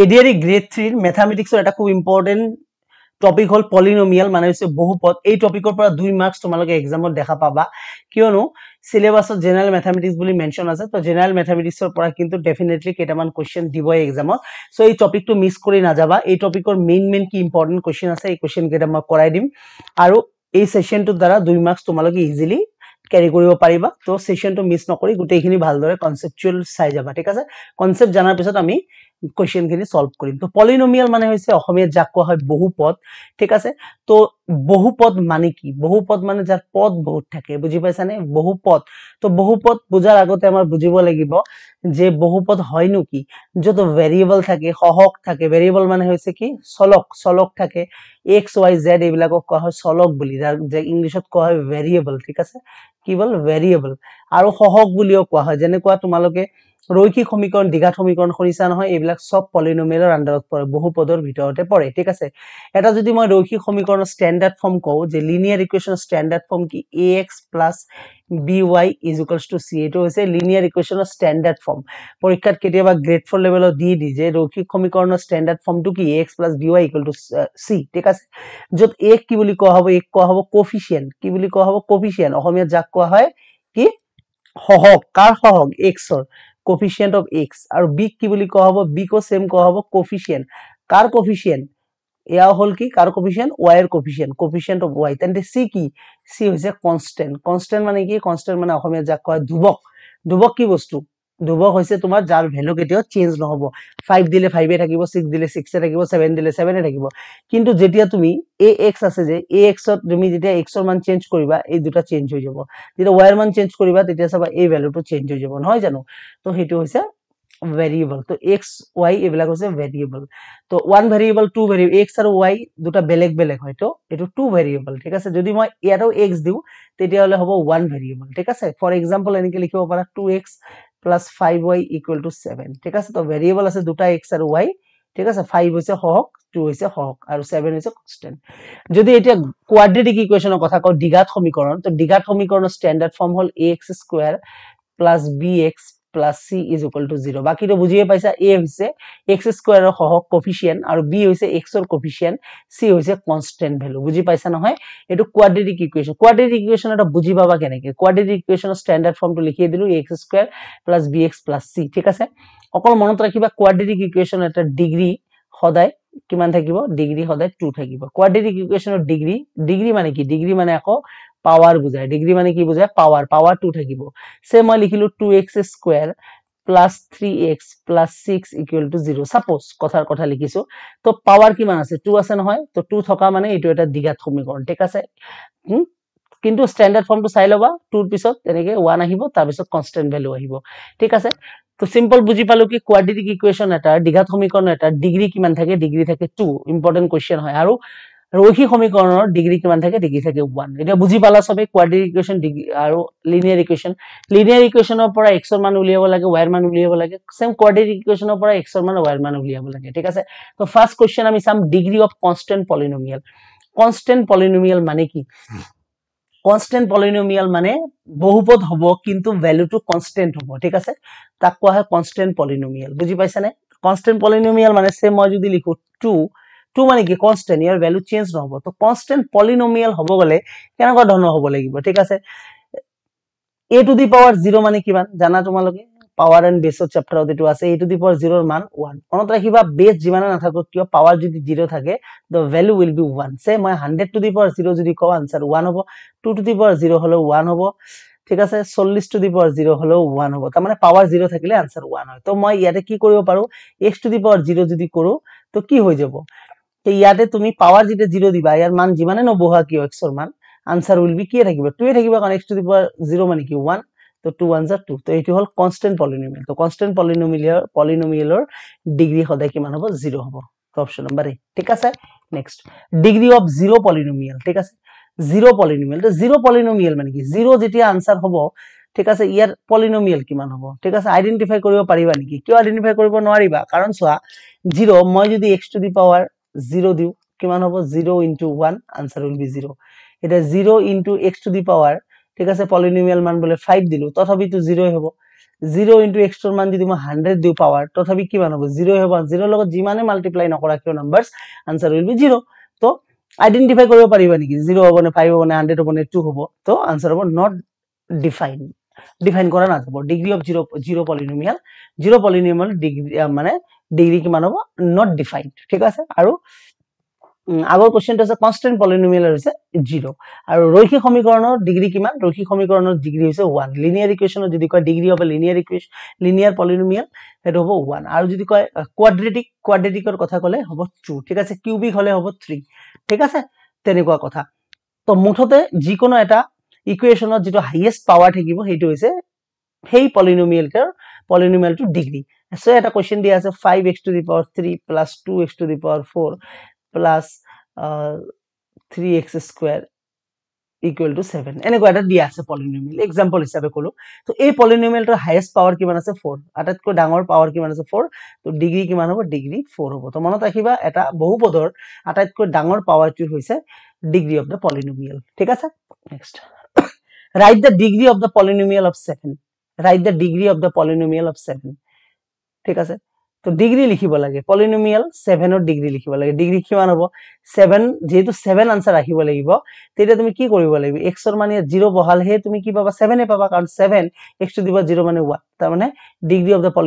ADRE grade 3 ম্যাথমেটিক্সৰ এটা খুব important topic হল polynomial মানে হৈছে বহুপদ এই টপিকৰ পৰা 2 মাৰ্কস তোমালোকে এক্সামত দেখা পাবা কিয়নো সিলেবাসত জেনাৰেল ম্যাথমেটিক্স বুলি মেনশন আছে তো জেনাৰেল ম্যাথমেটিক্সৰ পৰা কিন্তু ডেফিনেটলি কেইটামান কোশ্চেন দিবই এক্সামত সো এই টপিকটো মিস কৰি নাযাবা এই টপিকৰ মেইন কি ইম্পৰ্টেন্ট কোশ্চেন আছে এই কোশ্চেন কেইটা মই কৰাই দিম আৰু এই সেশনটোৰ দ্বাৰা 2 মাৰ্কস তোমালোকে ইজিলি ক্যাৰি কৰিব পাৰিবা তো সেশনটো মিস নকৰি গোটেইখিনি ভালদৰে কনসেপচুৱেল চাই যাবা ঠিক আছে কনসেপ্ট জানাৰ পিছত আমি কোশ্চেন খিনি সলভ কৰিম তো পলিনোমিয়াল মানে হৈছে অসমীয়া যাক কোৱা হয় বহুপদ ঠিক আছে তো বহুপদ মানে কি বহুপদ মানে যাৰ পদ বহুত থাকে বুজি পাইছানে বহুপদ তো বহুপদ বুজাৰ আগতে আমাৰ বুজিব লাগিব যে বহুপদ হয়নো কি যত ভেৰিয়েবল থাকে সহগ থাকে ভেৰিয়েবল মানে হৈছে কি চলক থাকে x y z এইবিলাকক কোৱা হয় চলক বুলি যে ইংলিশত কোৱা হয় ভেৰিয়েবল ঠিক আছে কি বল ভেৰিয়েবল আৰু সহগ বুলিও কোৱা হয় যেনে কোৱা তোমালোকে ৰৈখিক সমীকৰণ দ্বিঘাত সমীকৰণ খৰিছা নহয় এইবিলাক সব পলিনোমিয়ালৰ আন্ডাৰত পৰে বহুপদৰ ভিতৰতে পৰে ঠিক আছে এটা যদি মই ৰৈখিক সমীকৰণৰ স্ট্যান্ডাৰ্ড ফৰ্ম কও যে লিনিয়াৰ ইকুয়েশনৰ স্ট্যান্ডাৰ্ড ফৰ্ম কি ax + by = c এটো হৈছে লিনিয়াৰ ইকুয়েশনৰ স্ট্যান্ডাৰ্ড ফৰ্ম পৰীক্ষাত কেতিয়াবা গ্ৰেড 4 লেভেলত দি যে ৰৈখিক সমীকৰণৰ স্ট্যান্ডার্ড ফর্মটো কি ax + by = c ঠিক আছে যত a কি বুলি কোৱা হ'ব এক কোৱা হ'ব কোফিশিয়েন্ট কি বুলি কোৱা হ'ব কোফিশিয়েন্ট অসমীয়া যাক কোৱা হয় কি সহগ কাৰ সহগ x ৰ coefficient of x আৰু b কি বুলি কোৱা হ'ব b কো সেম কোৱা হ'ব coefficient কাৰ coefficient এয়া হল কি কাৰ coefficient y এর coefficient of y তেন্তে c কি c হৈছে constant মানে কি constant মানে অসমীয়া যাক কয় ধ্ৰুবক কি বস্তু ধ্ৰুবক হৈছে তোমাৰ যাৰ ভ্যালু কেতিয়াও চেঞ্জ নহব 5 দিলে 5 এ থাকিব 6 দিলে 6 এ থাকিব 7 দিলে 7 এ থাকিব কিন্তু যেতিয়া তুমি ax আছে যে ax ত তুমি যেতিয়া x ৰ মান চেঞ্জ কৰিবা এই দুটা চেঞ্জ হৈ যাব যেতিয়া y ৰ মান চেঞ্জ কৰিবা তেতিয়া চাবা এই ভ্যালুটো চেঞ্জ হৈ যাব নহয় জানো তো হেতু হৈছে ভেৰিয়েবল তো x y এইবিলাক হৈছে ভেৰিয়েবল তো one variable two variable x আৰু y দুটা বেলেগ হয়তো এটো টু ভেৰিয়েবল ঠিক আছে যদি মই ইয়াতো x দিও তেতিয়া হলে হ'ব ওয়ান ভেৰিয়েবল ঠিক আছে ফৰ এক্সাম্পল এনেকে লিখিব পাৰা 2x + 5y = 7 ঠিক আছে তো ভেৰিয়েবল আছে দুটা x আৰু y ঠিক আছে 5 হৈছে সহগ 2 হৈছে সহগ আৰু 7 হৈছে কনস্ট্যান্ট যদি এটা কোয়াড্ৰেটিক ইকুয়েশনৰ কথা কও দ্বিঘাত সমীকৰণ তো দ্বিঘাত সমীকৰণৰ স্ট্যান্ডার্ড ফর্ম হল ax² + bx + c = 0 বাকিটো বুজিয়ে পাইছা a হৈছে x² ৰ সহগ কোফিশিয়েন্ট আৰু b হৈছে x ৰ কোফিশিয়েন্ট c হৈছে কনস্ট্যান্ট ভ্যালু বুজি পাইছা নহয় এটো কোয়াড্ৰেটিক ইকুয়েশন এটা বুজি পাবা কেনেকে কোয়াড্ৰেটিক ইকুয়েশনৰ স্ট্যান্ডার্ড ফর্মটো লিখি দিলো x² + bx + c ঠিক আছে অকল মনত ৰাখিবা কোয়াড্ৰেটিক ইকুয়েশন এটা ডিগ্ৰী সদায় কিমান থাকিব ডিগ্ৰী সদায় 2 থাকিব কোয়াড্ৰেটিক ইকুয়েশনৰ ডিগ্ৰী মানে কি ডিগ্ৰী মানে আকৌ পাৱাৰ বুজায় ডিগ্ৰী মানে কি বুজায় পাৱাৰ 2 থাকিব সে মই লিখিলো 2x² + 3x + 6 = 0 সাপোজ কথাৰ কথা লিখিছো তো পাৱাৰ কিমান আছে 2 আছে নহয় তো 2 থকা মানে এটো এটা দ্বিঘাত সমীকৰণ ঠিক আছে কিন্তু স্ট্যান্ডাৰ্ড ফৰ্মটো চাই লবা 2 ৰ পিছত এনেকে 1 আহিব তাৰ পিছত কনস্ট্যান্ট ভ্যালু আহিব ঠিক আছে তো সিম্পল বুজি পালো কি কোয়াড্ৰেটিক ইকুয়েশন এটা দ্বিঘাত সমীকৰণ এটা ডিগ্ৰী কিমান থাকে ডিগ্ৰী থাকে 2 ইম্পৰ্টেন্ট কোশ্চেন হয় আৰু ৰৈখিক সমীকৰণৰ ডিগ্ৰী কিমান থাকে ডিগ্ৰী থাকে 1 এটা বুজি পালা সবে কোয়াড্ৰেটিক ইকুয়েশন আৰু লিনিয়াৰ ইকুয়েশনৰ পৰা x ৰ মান উলিয়াব লাগে y ৰ মান উলিয়াব লাগে সেম কোয়াড্ৰেটিক ইকুয়েশনৰ পৰা x ৰ মান y ৰ মান উলিয়াব লাগে ঠিক আছে তো ফাৰ্স্ট কোশ্চেন আমি চাম ডিগ্ৰী অফ কনস্ট্যান্ট পলিনোমিয়াল মানে কি কনস্ট্যান্ট পলিনোমিয়াল মানে বহুপদ হ'ব কিন্তু ভ্যালুটো কনস্ট্যান্ট হ'ব ঠিক আছে তাক কোৱা হয় কনস্ট্যান্ট পলিনোমিয়াল বুজি পাইছানে কনস্ট্যান্ট পলিনোমিয়াল মানে সে মই যদি লিখো 2 মানে কি কনস্ট্যান্ট ইয়াৰ ভ্যালু চেঞ্জ নহব তো কনস্ট্যান্ট পলিনোমিয়াল হ'ব গলে কেনেকুৱা ধৰণৰ হ'ব লাগিব ঠিক আছে a⁻0 মানে কিমান জানা তোমালোকে পাৱাৰ এন্ড বেসৰ চ্যাপ্টাৰত এটো আছে a⁻0 ৰ মান 1 মনত ৰাখিবা বেস যিমানে নাথাকক কিয় পাৱাৰ যদি 0 থাকে the value will be 1 সে মই 100⁻0 যদি কও आंसर 1 হ'ব 2⁻0 হলো 1 হ'ব ঠিক আছে 40⁻0 হলো 1 হ'ব তাৰ মানে পাৱাৰ 0 থাকিলে आंसर 1 হয় তো মই ইয়াতে কি কৰিব পাৰো x⁻0 যদি কৰো তো কি হৈ যাব তো ইয়াতে তুমি পাৱাৰ যেটা 0 দিবা ইয়াৰ মান যিমানে নবহা কিয় x ৰ মান आंसर will be কি থাকিব 2 থাকিব কাৰণ x⁻0 মানে কি 1 তো 2 1 * 2 তো এটো হল কনস্ট্যান্ট পলিনোমিয়াল তো কনস্ট্যান্ট পলিনোমিয়ালৰ ডিগ্ৰী সদায় কিমান হ'ব 0 হ'ব তো অপচন নম্বৰ এ ঠিক আছে next degree of zero polynomial ঠিক আছে জিৰো পলিনোমিয়াল তো জিৰো পলিনোমিয়াল মানে কি জিৰো যেতিয়া आंसर হ'ব ঠিক আছে ইয়াৰ পলিনোমিয়াল কিমান হ'ব ঠিক আছে আইডেন্টিফাই কৰিব পাৰিবা নেকি কিয় আইডেন্টিফাই কৰিব নোৱাৰিবা কাৰণ চোৱা 0 মই যদি x⁻0 দিও কিমান হ'ব 0 * 1 आंसर will be 0 এটা 0 * x⁻, ঠিক আছে পলিনোমিয়াল মান বলে 5 দিলো তথাপিতো 0 হ'ব 0 ইনটু x ৰ মান যদি মই 100 দিও পাৱাৰ তথাপি কিমান হ'ব 0 হ'ব 0 লগত যিমানে মাল্টিপ্লাই নকৰা কিয় নাম্বাৰস আনসাৰ উইল বি 0 তো আইডেন্টিফাই কৰিব পাৰিবা নেকি 0 হ'ব নে 5 হ'ব নে 100 হ'ব নে 2 হ'ব তো আনসাৰ হ'ব নট ডিফাইন করা না যাব degree of zero polynomial degree মানে ডিগ্রি কিমান হ'ব নট ডিফাইন্ড ঠিক আছে আৰু আগৰ কোশ্চেনটো আছে কনস্ট্যান্ট পলিনোমিয়াল হৈছে 0 আৰু ৰৈখিক সমীকৰণৰ ডিগ্ৰি কিমান ৰৈখিক সমীকৰণৰ ডিগ্ৰি হৈছে 1 লিনিয়াৰ ইকুৱেশনৰ যদি কয় ডিগ্ৰি অফ লিনিয়াৰ পলিনোমিয়াল হেতু হ'ব 1 আৰু যদি কয় কোৱাড্ৰেটিকৰ কথা কলে হ'ব 2 ঠিক আছে কিউবিক হলে হ'ব 3 ঠিক আছে তেনেকুৱা কথা তো মুঠতে যিকোনো এটা ইকুৱেশনৰ যেটো হাইয়েস্ট পাৱাৰ থাকিব হেতু হৈছে সেই পলিনোমিয়ালটো ডিগ্ৰি সো এটা কোশ্চেন দিয়া আছে 5x to the power 3 plus 2x to the power 4 plus 3x square equal to 7 এনেকুৱা এটা দিয়া আছে পলিনোমিয়াল এক্সাম্পল হিচাপে কলো তো এই পলিনোমিয়ালটোৰ হাইয়েস্ট পাৱাৰ কিমান আছে 4 আটাইতকৈ ডাঙৰ পাৱাৰ কিমান আছে 4 তো ডিগ্ৰি কিমান হ'ব ডিগ্ৰি 4 হ'ব তো মনত ৰাখিবা এটা বহুপদৰ আটাইতকৈ ডাঙৰ পাৱাৰটো হৈছে ডিগ্ৰি অফ দা পলিনোমিয়াল ঠিক আছে next write the degree of the polynomial of 7 write the degree of the polynomial of 7 ঠিক আছে তো ডিগ্রি লিখিব লাগে পলিনোমিয়াল 7 ৰ ডিগ্ৰি লিখিব লাগে ডিগ্ৰি কিমান হ'ব 7 যেহেতু 7 আনসাৰ ৰাখিব লাগিব তেতিয়া তুমি কি কৰিব লাগিব x ৰ মান 0 বহালহে তুমি কি পাবা 7 এ পাবা কাৰণ 7 x টু দি পাৱাৰ 0 মানে 1 তাৰ মানে ডিগ্ৰি অফ দা